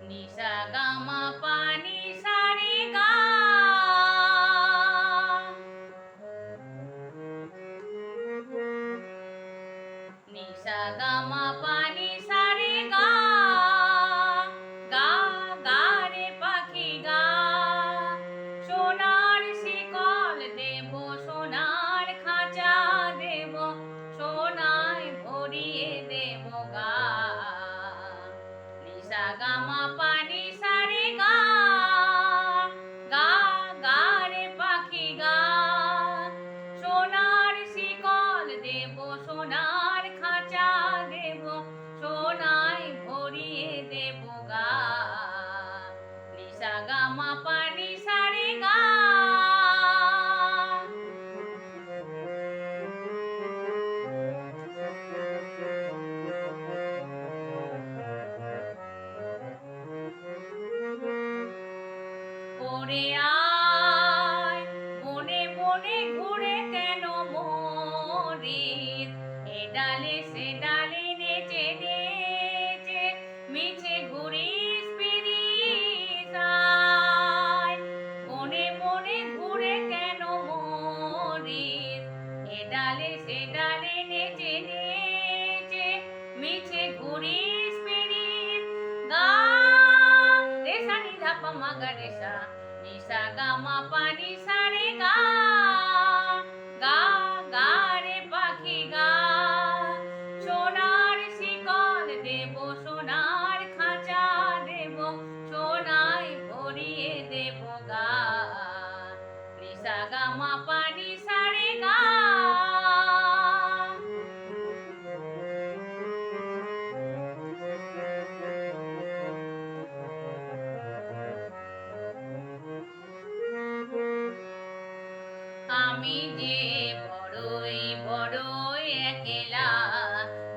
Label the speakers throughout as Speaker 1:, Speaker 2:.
Speaker 1: নিশা gamma পানি সারে গা, নিশা গামা পানি সারে গা, গা গা রে পাখি গা। সোনার শিকল দেব, সোনার খাঁচা দেব, সোনায় ভরিয়ে দেব গা। নিশা গামা পানি সারে গা, গা গা রে পাখি গা। সোনার শিকল দেব, সোনার খাঁচা দেব, সোনায় ভরিয়ে দেব গা। নিশা গামা পানি সারে গা। ওরে আয় বনে বনে ঘুরে কেন মরিস, এ ডালে সে ডালে নেচে নেচে মিছে ঘুরিস ফিরিস। আয় বনে বনে ঘুরে কেন মরিস, এ ডালে সে ডালে নেচে নেচে মিছে ঘুরিস ফিরিস। গা রে সা নি ধা পা মা গা রে সা, নিশা গামা পানি সারে গা, গা গা রে পাখি গা। সোনার শিকল দেব, সোনার খাঁচা দেব, সোনায় ভরিয়ে দেব গা। নিশা গামা পানি সারে গা। আমি যে বড়ই বড়ই একলা,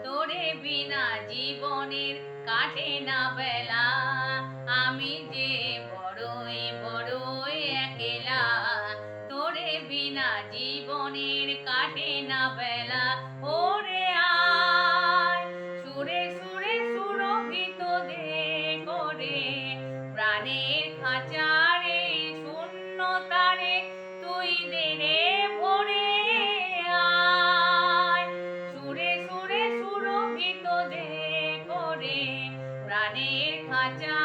Speaker 1: তোরে বিনা জীবনের কাটে না বেলা। আমি যে বড়ই বড়ই একলা, তোরে বিনা জীবনের কাটে না বেলা। ওরে আয় সুরে সুরে সুরভিত দে করে, প্রাণের খাঁচারে শূন্যতারে তুই দে রে ভরে। আয় সুরে সুরে সুরভিত দে করে, প্রাণের খাঁচা